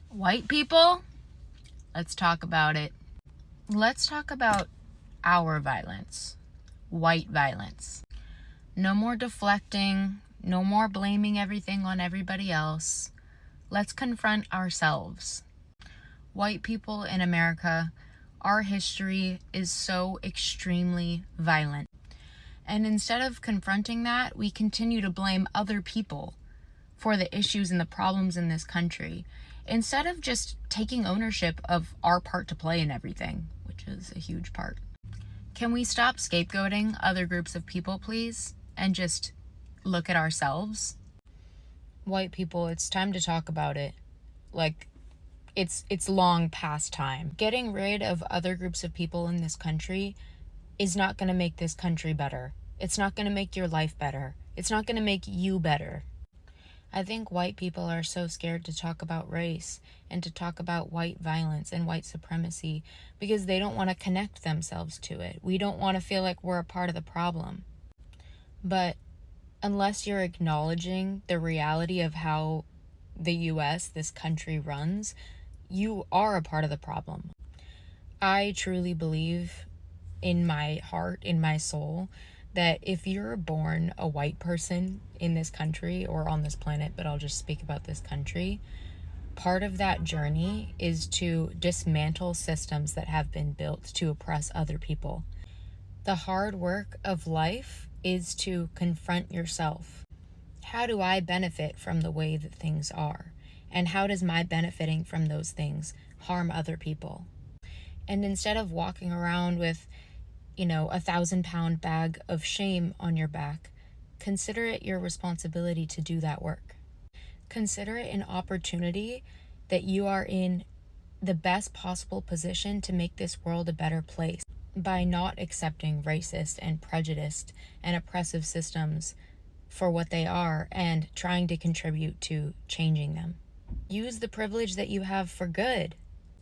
White people, let's talk about it. Let's talk about our violence, white violence. No more deflecting, no more blaming everything on everybody else. Let's confront ourselves. White people in America, our history is so extremely violent. And instead of confronting that, we continue to blame other people for the issues and the problems in this country, instead of just taking ownership of our part to play in everything, which is a huge part. Can we stop scapegoating other groups of people, please, and just look at ourselves? White people, it's time to talk about it. Like, it's long past time. Getting rid of other groups of people in this country is not going to make this country better. It's not going to make your life better. It's not going to make you better. I think white people are so scared to talk about race and to talk about white violence and white supremacy because they don't want to connect themselves to it. We don't want to feel like we're a part of the problem. But unless you're acknowledging the reality of how the US, this country, runs, you are a part of the problem. I truly believe in my heart, in my soul, that if you're born a white person in this country or on this planet, but I'll just speak about this country, part of that journey is to dismantle systems that have been built to oppress other people. The hard work of life is to confront yourself. How do I benefit from the way that things are? And how does my benefiting from those things harm other people? And instead of walking around with, 1,000-pound bag of shame on your back, consider it your responsibility to do that work. Consider it an opportunity that you are in the best possible position to make this world a better place by not accepting racist and prejudiced and oppressive systems for what they are and trying to contribute to changing them. Use the privilege that you have for good.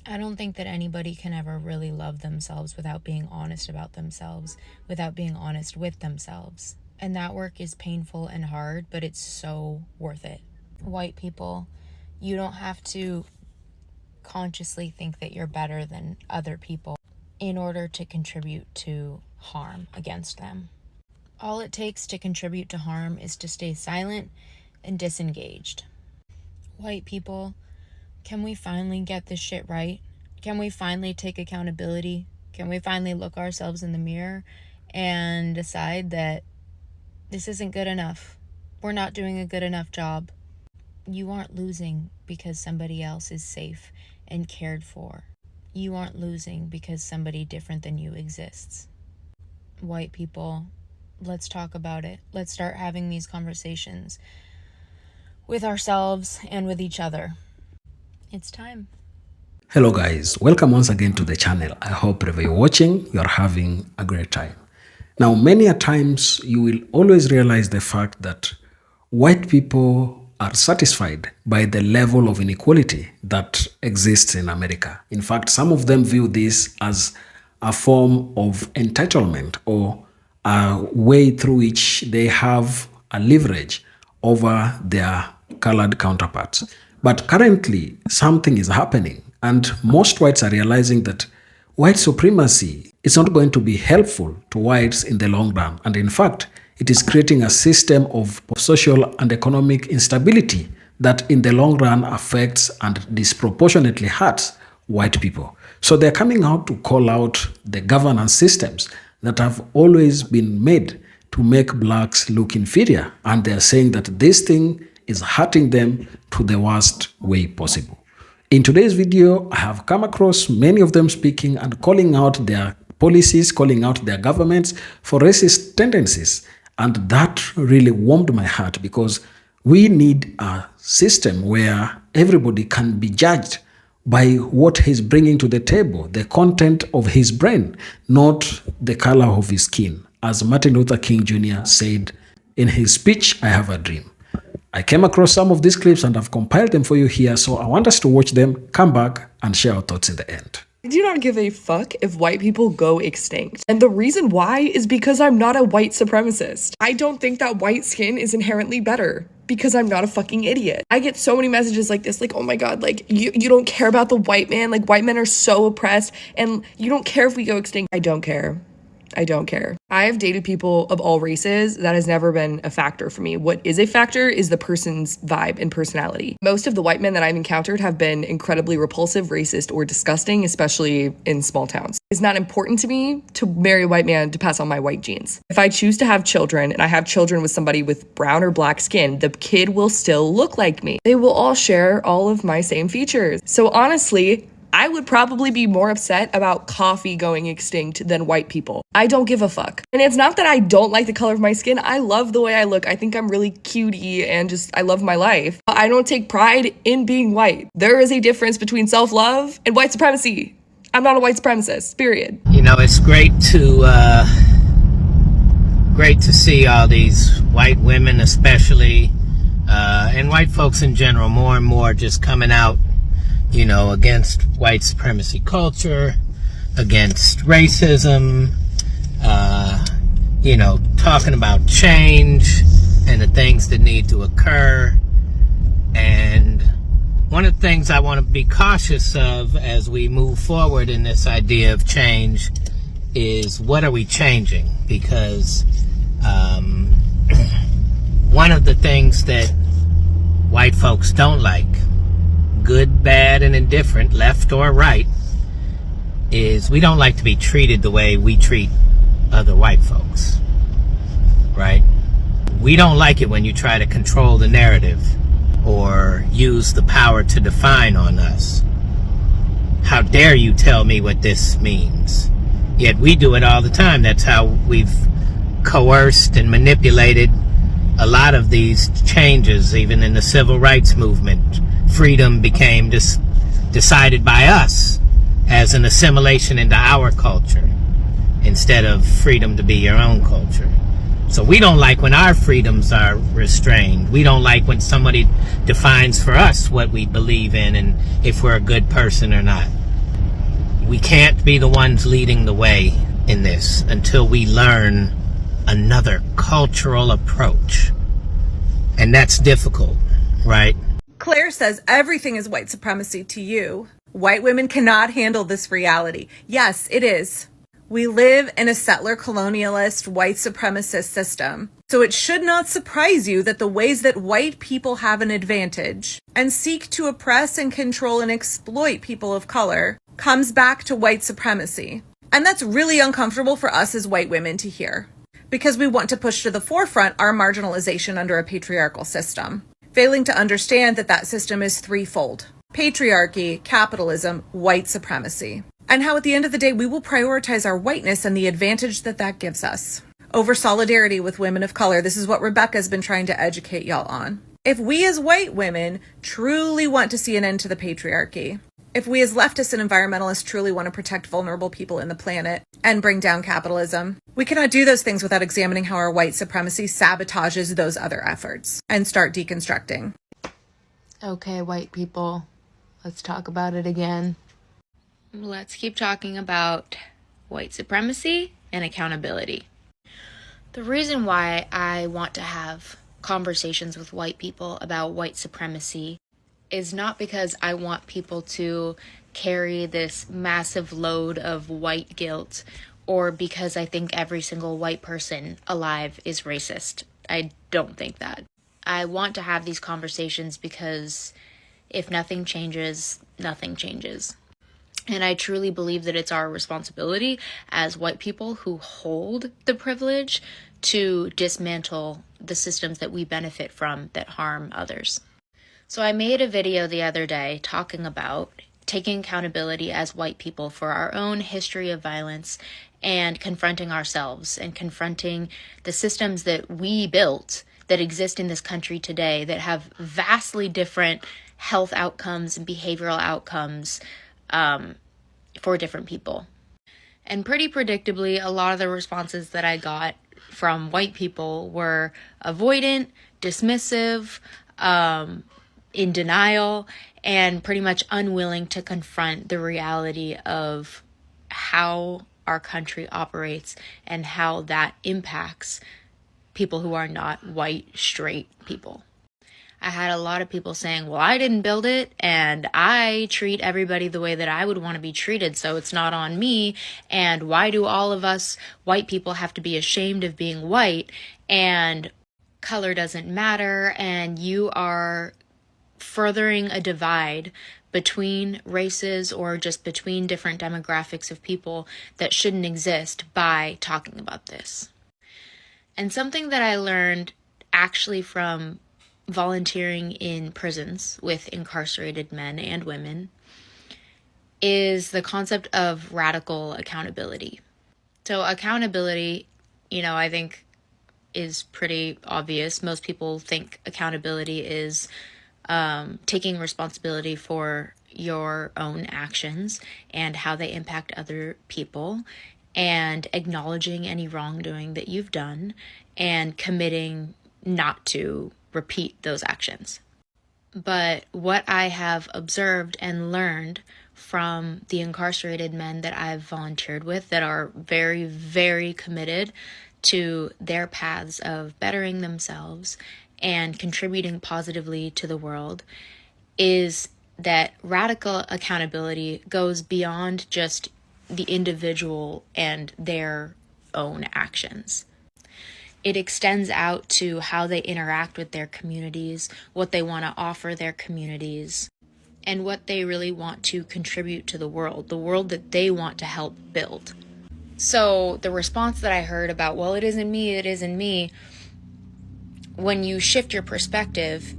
I don't think that anybody can ever really love themselves without being honest about themselves, without being honest with themselves. And that work is painful and hard, but it's so worth it. White people, you don't have to consciously think that you're better than other people in order to contribute to harm against them. All it takes to contribute to harm is to stay silent and disengaged. White people, can we finally get this shit right? Can we finally take accountability? Can we finally look ourselves in the mirror and decide that this isn't good enough? We're not doing a good enough job. You aren't losing because somebody else is safe and cared for. You aren't losing because somebody different than you exists. White people, let's talk about it. Let's start having these conversations with ourselves and with each other. It's time. Hello guys, welcome once again to the channel. I hope wherever you're watching, you're having a great time. Now, many a times you will always realize the fact that white people are satisfied by the level of inequality that exists in America. In fact, some of them view this as a form of entitlement or a way through which they have a leverage over their colored counterparts. But currently, something is happening, and most whites are realizing that white supremacy is not going to be helpful to whites in the long run. And in fact, it is creating a system of social and economic instability that in the long run affects and disproportionately hurts white people. So they're coming out to call out the governance systems that have always been made to make blacks look inferior. And they're saying that this thing is hurting them to the worst way possible. In today's video, I have come across many of them speaking and calling out their policies, calling out their governments for racist tendencies. And that really warmed my heart because we need a system where everybody can be judged by what he's bringing to the table, the content of his brain, not the color of his skin. As Martin Luther King Jr. said in his speech, I Have a Dream. I came across some of these clips and I've compiled them for you here, so I want us to watch them, come back, and share our thoughts in the end. I do not give a fuck if white people go extinct. And the reason why is because I'm not a white supremacist. I don't think that white skin is inherently better because I'm not a fucking idiot. I get so many messages like this, like, oh my god, like, you don't care about the white man, like, white men are so oppressed, and you don't care if we go extinct. I don't care. I don't care. I have dated people of all races. That has never been a factor for me. What is a factor is the person's vibe and personality. Most of the white men that I've encountered have been incredibly repulsive, racist, or disgusting, especially in small towns. It's not important to me to marry a white man to pass on my white genes. If I choose to have children and I have children with somebody with brown or black skin, the kid will still look like me. They will all share all of my same features. So honestly, I would probably be more upset about coffee going extinct than white people. I don't give a fuck. And it's not that I don't like the color of my skin. I love the way I look. I think I'm really cutie and just, I love my life. But I don't take pride in being white. There is a difference between self-love and white supremacy. I'm not a white supremacist, period. You know, it's great to see all these white women especially, and white folks in general, more and more just coming out, you know, against white supremacy culture, against racism, you know, talking about change and the things that need to occur. And one of the things I want to be cautious of as we move forward in this idea of change is, what are we changing? Because one of the things that white folks don't like, good, bad, and indifferent, left or right, is we don't like to be treated the way we treat other white folks, right? We don't like it when you try to control the narrative or use the power to define on us. How dare you tell me what this means? Yet we do it all the time. That's how we've coerced and manipulated a lot of these changes, even in the civil rights movement. Freedom became decided by us as an assimilation into our culture instead of freedom to be your own culture. So we don't like when our freedoms are restrained. We don't like when somebody defines for us what we believe in and if we're a good person or not. We can't be the ones leading the way in this until we learn another cultural approach. And that's difficult, right? Claire says everything is white supremacy to you. White women cannot handle this reality. Yes, it is. We live in a settler colonialist white supremacist system. So it should not surprise you that the ways that white people have an advantage and seek to oppress and control and exploit people of color comes back to white supremacy. And that's really uncomfortable for us as white women to hear, because we want to push to the forefront our marginalization under a patriarchal system, failing to understand that that system is threefold: patriarchy, capitalism, white supremacy, and how at the end of the day we will prioritize our whiteness and the advantage that that gives us over solidarity with women of color. This is what Rebecca's been trying to educate y'all on. If we as white women truly want to see an end to the patriarchy, if we as leftists and environmentalists truly want to protect vulnerable people in the planet and bring down capitalism, we cannot do those things without examining how our white supremacy sabotages those other efforts and start deconstructing. Okay, white people, let's talk about it again. Let's keep talking about white supremacy and accountability. The reason why I want to have conversations with white people about white supremacy is not because I want people to carry this massive load of white guilt, or because I think every single white person alive is racist. I don't think that. I want to have these conversations because if nothing changes, nothing changes. And I truly believe that it's our responsibility as white people who hold the privilege to dismantle the systems that we benefit from that harm others. So I made a video the other day talking about taking accountability as white people for our own history of violence and confronting ourselves and confronting the systems that we built that exist in this country today that have vastly different health outcomes and behavioral outcomes for different people. And pretty predictably, a lot of the responses that I got from white people were avoidant, dismissive, in denial and pretty much unwilling to confront the reality of how our country operates and how that impacts people who are not white, straight people. I had a lot of people saying, well, I didn't build it and I treat everybody the way that I would want to be treated, so it's not on me. And why do all of us white people have to be ashamed of being white? And color doesn't matter. And you are furthering a divide between races or just between different demographics of people that shouldn't exist by talking about this. And something that I learned actually from volunteering in prisons with incarcerated men and women is the concept of radical accountability. So accountability, I think is pretty obvious. Most people think accountability is taking responsibility for your own actions and how they impact other people, and acknowledging any wrongdoing that you've done and committing not to repeat those actions. But what I have observed and learned from the incarcerated men that I've volunteered with that are very, very committed to their paths of bettering themselves and contributing positively to the world is that radical accountability goes beyond just the individual and their own actions. It extends out to how they interact with their communities, what they want to offer their communities, and what they really want to contribute to the world that they want to help build. So the response that I heard about, well, it isn't me, when you shift your perspective,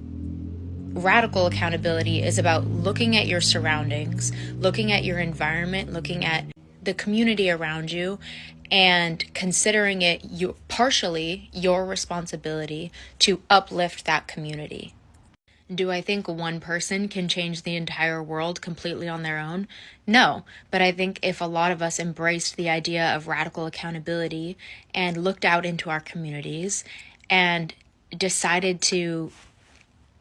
radical accountability is about looking at your surroundings, looking at your environment, looking at the community around you, and considering it partially your responsibility to uplift that community. Do I think one person can change the entire world completely on their own? No, but I think if a lot of us embraced the idea of radical accountability and looked out into our communities and decided to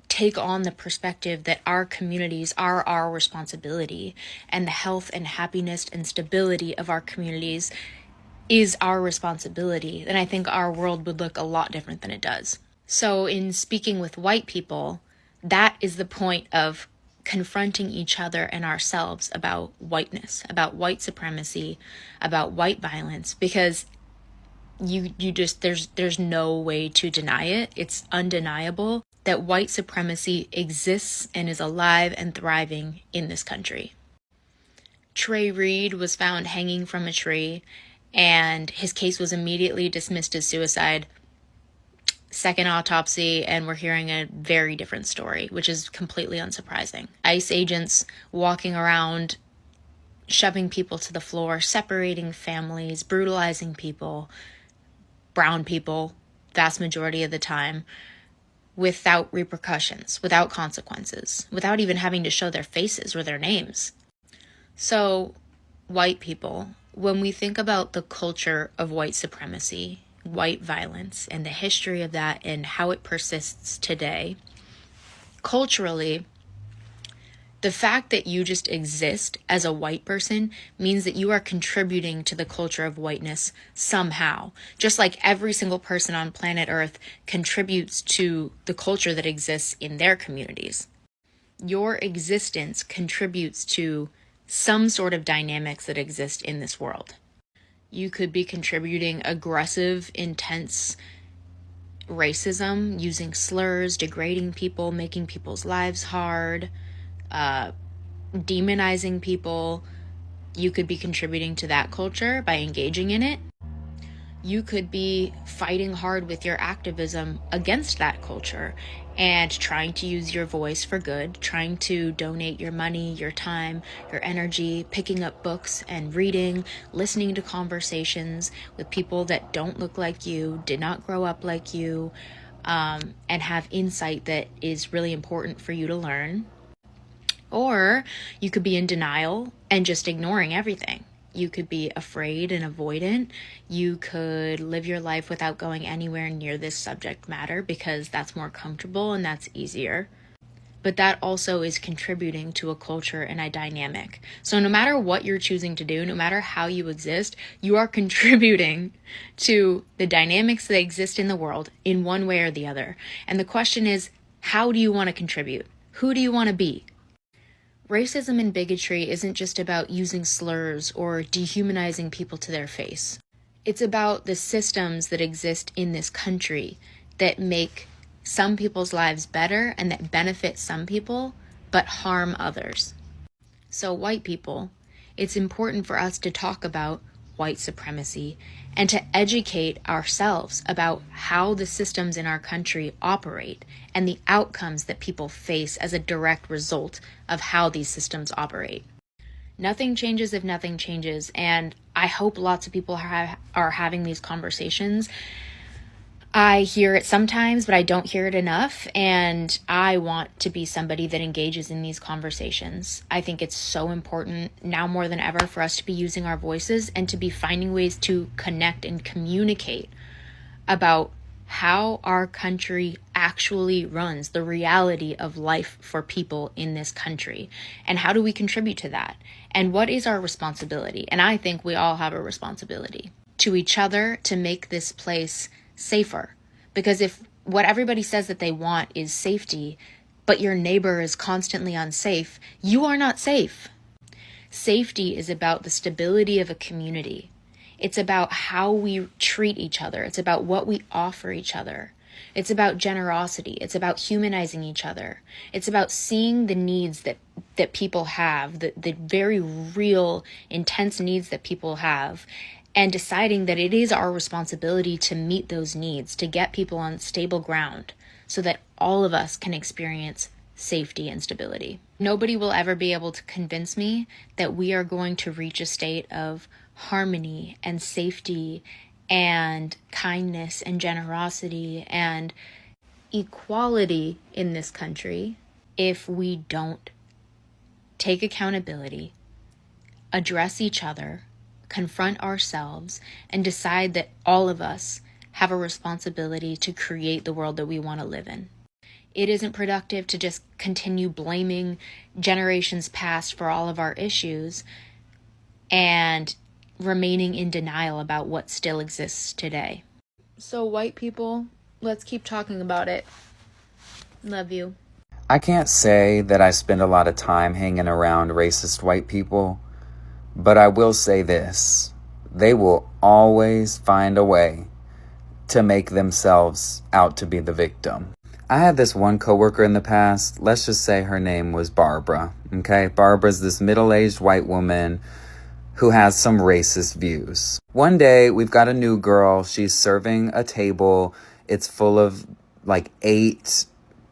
take on the perspective that our communities are our responsibility and the health and happiness and stability of our communities is our responsibility, then I think our world would look a lot different than it does. So in speaking with white people, that is the point of confronting each other and ourselves about whiteness, about white supremacy, about white violence, because you just there's no way to deny it. It's undeniable that white supremacy exists and is alive and thriving in this country. Trey Reed was found hanging from a tree, and his case was immediately dismissed as suicide. Second autopsy, and we're hearing a very different story, which is completely unsurprising. ICE agents walking around, shoving people to the floor, separating families, brutalizing people, brown people, vast majority of the time, without repercussions, without consequences, without even having to show their faces or their names. So, white people, when we think about the culture of white supremacy, white violence, and the history of that and how it persists today, culturally, the fact that you just exist as a white person means that you are contributing to the culture of whiteness somehow. Just like every single person on planet Earth contributes to the culture that exists in their communities. Your existence contributes to some sort of dynamics that exist in this world. You could be contributing aggressive, intense racism, using slurs, degrading people, making people's lives hard, demonizing people. You could be contributing to that culture by engaging in it. You could be fighting hard with your activism against that culture and trying to use your voice for good, trying to donate your money, your time, your energy, picking up books and reading, listening to conversations with people that don't look like you, did not grow up like you, and have insight that is really important for you to learn. Or you could be in denial and just ignoring everything. You could be afraid and avoidant. You could live your life without going anywhere near this subject matter because that's more comfortable and that's easier. but that also is contributing to a culture and a dynamic. So no matter what you're choosing to do, no matter how you exist, you are contributing to the dynamics that exist in the world in one way or the other. And the question is, how do you want to contribute? Who do you want to be? Racism and bigotry isn't just about using slurs or dehumanizing people to their face. It's about the systems that exist in this country that make some people's lives better and that benefit some people, but harm others. So white people, it's important for us to talk about white supremacy and to educate ourselves about how the systems in our country operate and the outcomes that people face as a direct result of how these systems operate. Nothing changes if nothing changes, and I hope lots of people are having these conversations. I hear it sometimes, but I don't hear it enough, and I want to be somebody that engages in these conversations. I think it's so important now more than ever for us to be using our voices and to be finding ways to connect and communicate about how our country actually runs, the reality of life for people in this country, and how do we contribute to that, and what is our responsibility. And I think we all have a responsibility to each other to make this place safer, because if what everybody says that they want is safety, but your neighbor is constantly unsafe, you are not safe. Safety is about the stability of a community. It's about how we treat each other. It's about what we offer each other. It's about generosity. It's about humanizing each other. It's about seeing the needs that people have, the very real, intense needs that people have, and deciding that it is our responsibility to meet those needs, to get people on stable ground so that all of us can experience safety and stability. Nobody will ever be able to convince me that we are going to reach a state of harmony and safety and kindness and generosity and equality in this country if we don't take accountability, address each other, confront ourselves, and decide that all of us have a responsibility to create the world that we want to live in. It isn't productive to just continue blaming generations past for all of our issues and remaining in denial about what still exists today. So white people, let's keep talking about it. Love you. I can't say that I spend a lot of time hanging around racist white people, but I will say this: they will always find a way to make themselves out to be the victim. I had this one coworker in the past, let's just say her name was Barbara, okay? Barbara's this middle-aged white woman who has some racist views. One day, we've got a new girl, she's serving a table, it's full of like 8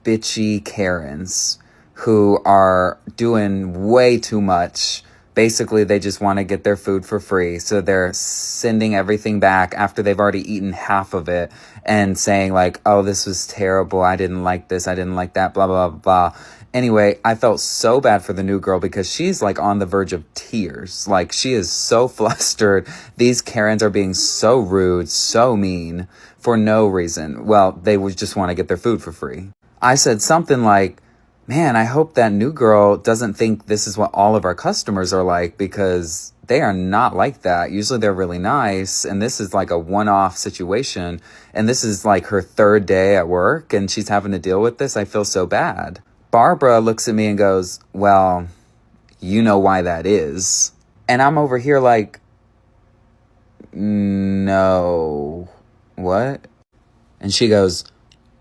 bitchy Karens who are doing way too much. Basically, they just want to get their food for free. So they're sending everything back after they've already eaten half of it and saying like, oh, this was terrible. I didn't like this. I didn't like that, blah, blah, blah, blah. Anyway, I felt so bad for the new girl because she's like on the verge of tears. Like she is so flustered. These Karens are being so rude, so mean for no reason. Well, they would just want to get their food for free. I said something like, man, I hope that new girl doesn't think this is what all of our customers are like, because they are not like that. Usually they're really nice, and this is like a one-off situation, and this is like her 3rd day at work, and she's having to deal with this. I feel so bad. Barbara looks at me and goes, well, you know why that is. And I'm over here like, no, what? And she goes,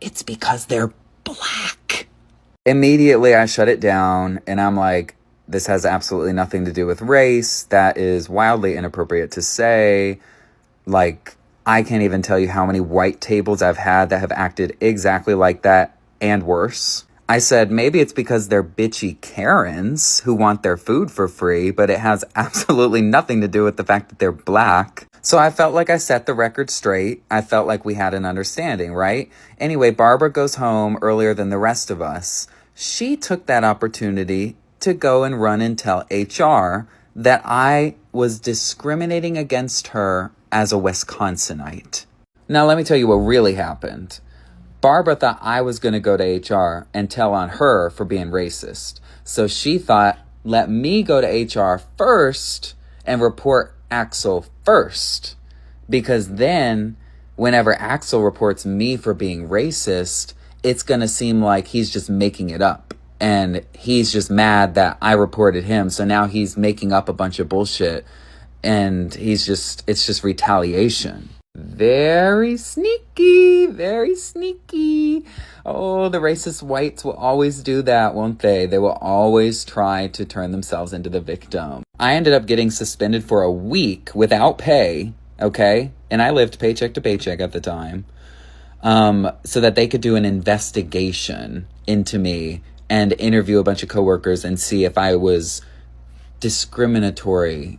it's because they're black. Immediately, I shut it down, and I'm like, this has absolutely nothing to do with race. That is wildly inappropriate to say. Like, I can't even tell you how many white tables I've had that have acted exactly like that and worse. I said, maybe it's because they're bitchy Karens who want their food for free, but it has absolutely nothing to do with the fact that they're black. So I felt like I set the record straight. I felt like we had an understanding, right? Anyway, Barbara goes home earlier than the rest of us. She took that opportunity to go and run and tell HR that I was discriminating against her as a Wisconsinite. Now, let me tell you what really happened. Barbara thought I was going to go to HR and tell on her for being racist. So she thought, let me go to HR first and report Axel first. Because then whenever Axel reports me for being racist, it's going to seem like he's just making it up. And he's just mad that I reported him. So now he's making up a bunch of bullshit. And it's just retaliation. Very sneaky, very sneaky. Oh, the racist whites will always do that, won't they? They will always try to turn themselves into the victim. I ended up getting suspended for a week without pay, okay? And I lived paycheck to paycheck at the time, so that they could do an investigation into me and interview a bunch of coworkers and see if I was discriminatory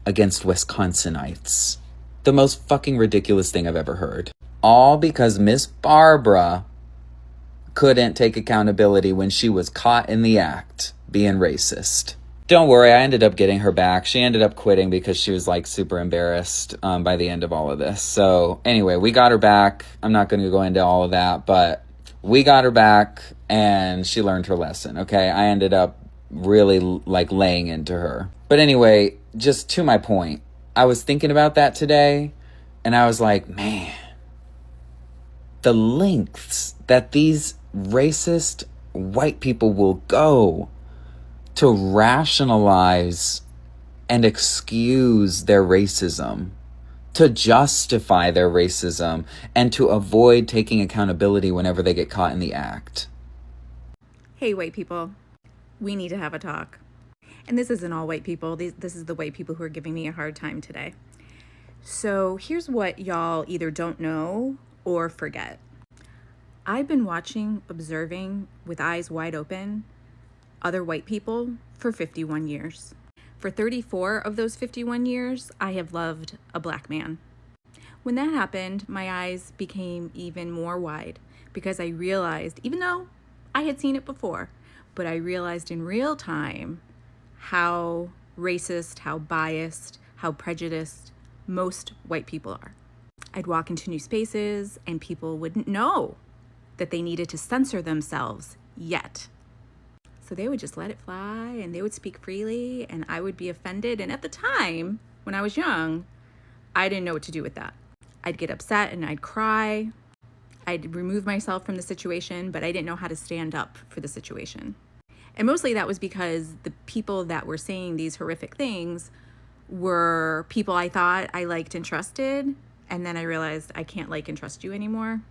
against Wisconsinites. The most fucking ridiculous thing I've ever heard. All because Miss Barbara couldn't take accountability when she was caught in the act being racist. Don't worry, I ended up getting her back. She ended up quitting because she was like super embarrassed by the end of all of this. So anyway, we got her back. I'm not going to go into all of that, but we got her back and she learned her lesson, okay? I ended up really like laying into her. But anyway, just to my point, I was thinking about that today, and I was like, man, the lengths that these racist white people will go to rationalize and excuse their racism, to justify their racism, and to avoid taking accountability whenever they get caught in the act. Hey, white people, we need to have a talk. And this isn't all white people. This is the white people who are giving me a hard time today. So here's what y'all either don't know or forget. I've been watching, observing, with eyes wide open, other white people for 51 years. For 34 of those 51 years, I have loved a black man. When that happened, my eyes became even more wide because I realized, even though I had seen it before, but I realized in real time how racist, how biased, how prejudiced most white people are. I'd walk into new spaces and people wouldn't know that they needed to censor themselves yet. So they would just let it fly and they would speak freely and I would be offended. And at the time, when I was young, I didn't know what to do with that. I'd get upset and I'd cry. I'd remove myself from the situation, but I didn't know how to stand up for the situation. And mostly that was because the people that were saying these horrific things were people I thought I liked and trusted. And then I realized I can't like and trust you anymore.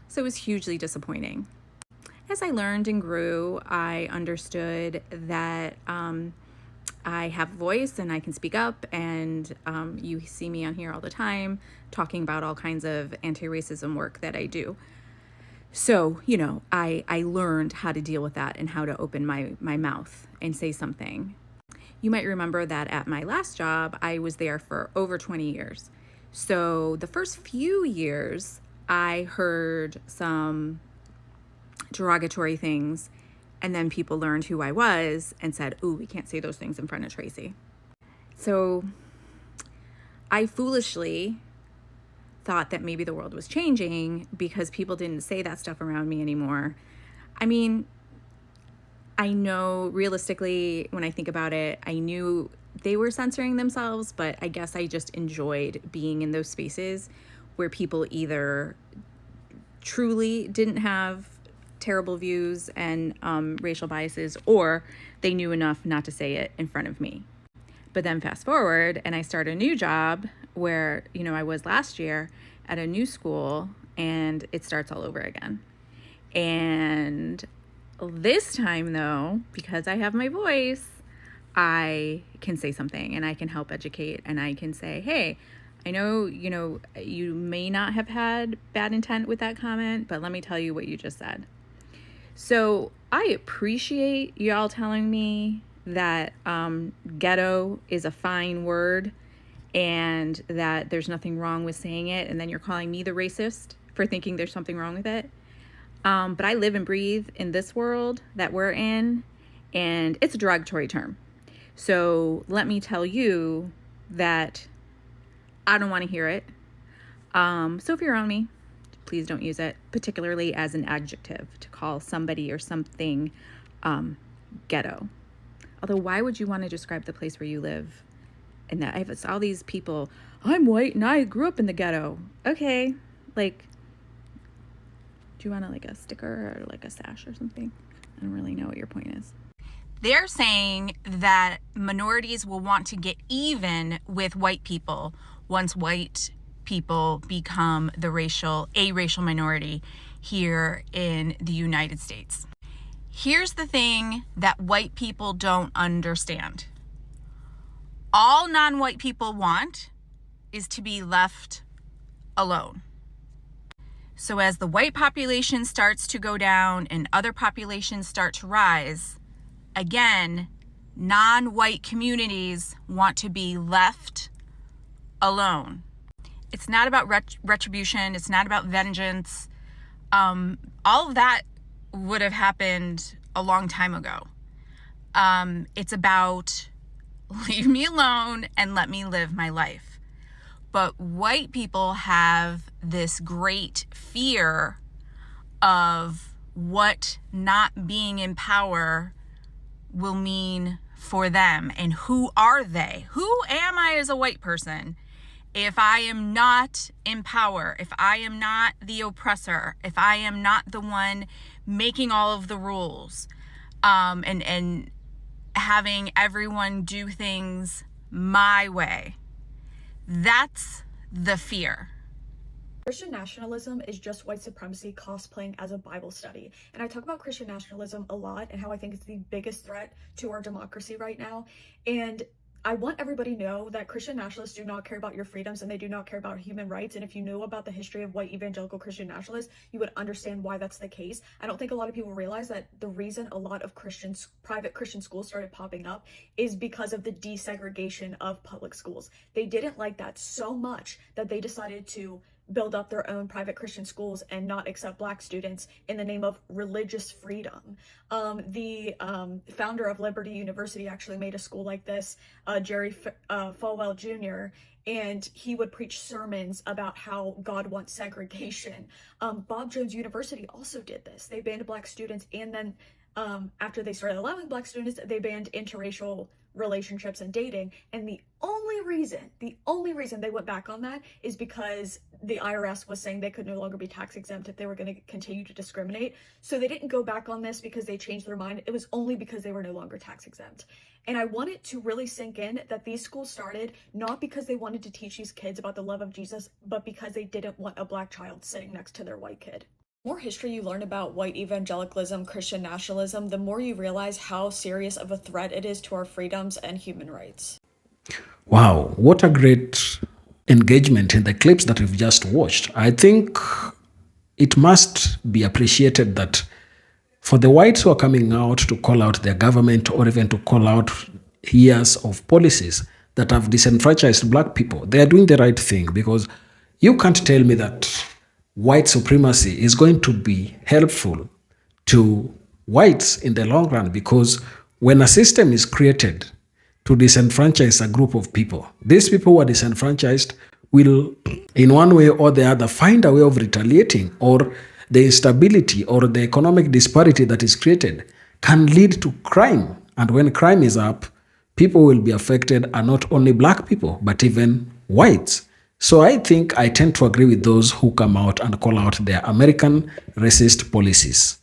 So it was hugely disappointing. As I learned and grew, I understood that I have a voice and I can speak up. And you see me on here all the time talking about all kinds of anti-racism work that I do. So, you know, I learned how to deal with that and how to open my mouth and say something. You might remember that at my last job, I was there for over 20 years. So the first few years, I heard some derogatory things, and then people learned who I was and said, ooh, we can't say those things in front of Tracy. So I foolishly thought that maybe the world was changing because people didn't say that stuff around me anymore. I mean, I know realistically, when I think about it, I knew they were censoring themselves, but I guess I just enjoyed being in those spaces where people either truly didn't have terrible views and racial biases, or they knew enough not to say it in front of me. But then fast forward and I start a new job where, you know, I was last year at a new school and it starts all over again. And this time though, because I have my voice, I can say something and I can help educate and I can say, hey, I know, you know, you may not have had bad intent with that comment, but let me tell you what you just said. So I appreciate y'all telling me that ghetto is a fine word and that there's nothing wrong with saying it, and then you're calling me the racist for thinking there's something wrong with it. But I live and breathe in this world that we're in, and it's a derogatory term. So let me tell you that I don't want to hear it. So if you're on me, please don't use it, particularly as an adjective to call somebody or something ghetto. Although, why would you want to describe the place where you live? And that I have all these people, I'm white and I grew up in the ghetto. Okay, like, do you want like a sticker or like a sash or something? I don't really know what your point is. They're saying that minorities will want to get even with white people once white people become a racial minority here in the United States. Here's the thing that white people don't understand. All non-white people want is to be left alone. So as the white population starts to go down and other populations start to rise, again, non-white communities want to be left alone. It's not about retribution. It's not about vengeance. All of that would have happened a long time ago. It's about leave me alone and let me live my life. But white people have this great fear of what not being in power will mean for them. And who are they? Who am I as a white person if I am not in power, if I am not the oppressor, if I am not the one making all of the rules, and having everyone do things my way? That's the fear. Christian nationalism is just white supremacy cosplaying as a Bible study. And I talk about Christian nationalism a lot and how I think it's the biggest threat to our democracy right now. And I want everybody to know that Christian nationalists do not care about your freedoms and they do not care about human rights. And if you knew about the history of white evangelical Christian nationalists, you would understand why that's the case. I don't think a lot of people realize that the reason a lot of private Christian schools started popping up is because of the desegregation of public schools. They didn't like that so much that they decided to build up their own private Christian schools and not accept Black students in the name of religious freedom. The founder of Liberty University actually made a school like this, Jerry Falwell Jr., and he would preach sermons about how God wants segregation. Bob Jones University also did this. They banned Black students, and then after they started allowing Black students, they banned interracial relationships and dating. And the only reason they went back on that is because the IRS was saying they could no longer be tax exempt if they were going to continue to discriminate. So they didn't go back on this because they changed their mind. It was only because they were no longer tax exempt. And I want it to really sink in that these schools started not because they wanted to teach these kids about the love of Jesus, but because they didn't want a Black child sitting next to their white kid. The more history you learn about white evangelicalism, Christian nationalism, the more you realize how serious of a threat it is to our freedoms and human rights. Wow, what a great engagement in the clips that we've just watched. I think it must be appreciated that for the whites who are coming out to call out their government or even to call out years of policies that have disenfranchised Black people, they are doing the right thing, because you can't tell me that white supremacy is going to be helpful to whites in the long run, because when a system is created to disenfranchise a group of people, these people who are disenfranchised will, in one way or the other, find a way of retaliating, or the instability or the economic disparity that is created can lead to crime. And when crime is up, people will be affected, and not only Black people, but even whites. So I think I tend to agree with those who come out and call out their American racist policies.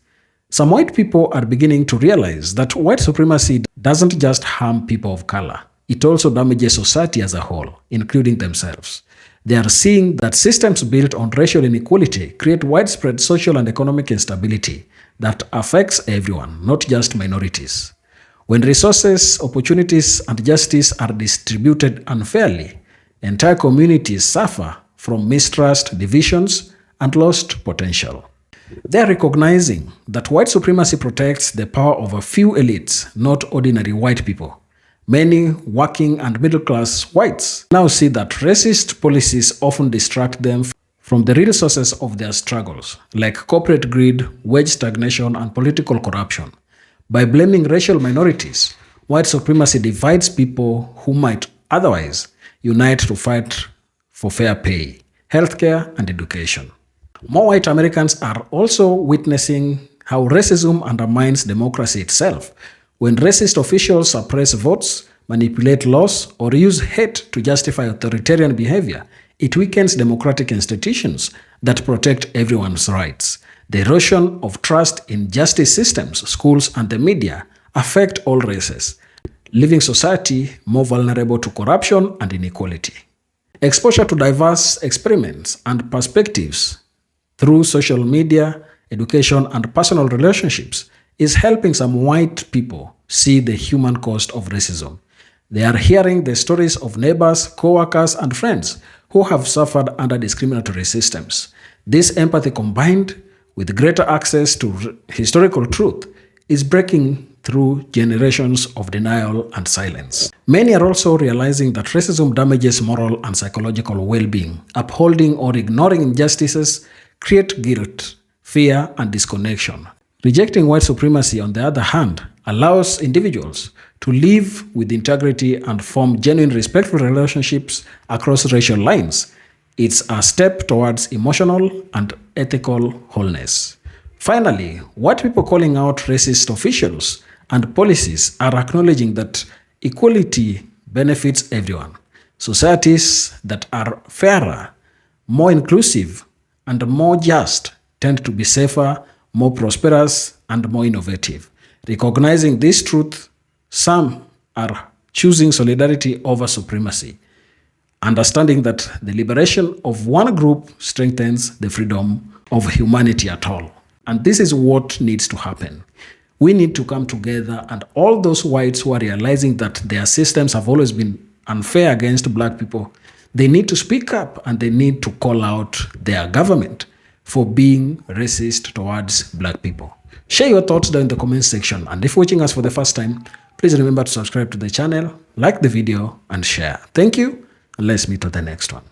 Some white people are beginning to realize that white supremacy doesn't just harm people of color. It also damages society as a whole, including themselves. They are seeing that systems built on racial inequality create widespread social and economic instability that affects everyone, not just minorities. When resources, opportunities, and justice are distributed unfairly, entire communities suffer from mistrust, divisions, and lost potential. They are recognizing that white supremacy protects the power of a few elites, not ordinary white people. Many working and middle-class whites now see that racist policies often distract them from the real sources of their struggles, like corporate greed, wage stagnation, and political corruption. By blaming racial minorities, white supremacy divides people who might otherwise unite to fight for fair pay, healthcare, and education. More white Americans are also witnessing how racism undermines democracy itself. When racist officials suppress votes, manipulate laws, or use hate to justify authoritarian behavior, it weakens democratic institutions that protect everyone's rights. The erosion of trust in justice systems, schools, and the media affect all races, leaving society more vulnerable to corruption and inequality. Exposure to diverse experiments and perspectives through social media, education, and personal relationships is helping some white people see the human cost of racism. They are hearing the stories of neighbors, co-workers, and friends who have suffered under discriminatory systems. This empathy, combined with greater access to historical truth, is breaking through generations of denial and silence. Many are also realizing that racism damages moral and psychological well-being. Upholding or ignoring injustices create guilt, fear, and disconnection. Rejecting white supremacy, on the other hand, allows individuals to live with integrity and form genuine, respectful relationships across racial lines. It's a step towards emotional and ethical wholeness. Finally, white people calling out racist officials and policies are acknowledging that equality benefits everyone. Societies that are fairer, more inclusive, and more just tend to be safer, more prosperous, and more innovative. Recognizing this truth, some are choosing solidarity over supremacy, understanding that the liberation of one group strengthens the freedom of humanity at all. And this is what needs to happen. We need to come together, and all those whites who are realizing that their systems have always been unfair against black people, they need to speak up and they need to call out their government for being racist towards black people. Share your thoughts down in the comment section, and if watching us for the first time, please remember to subscribe to the channel, like the video, and share. Thank you, and let's meet on the next one.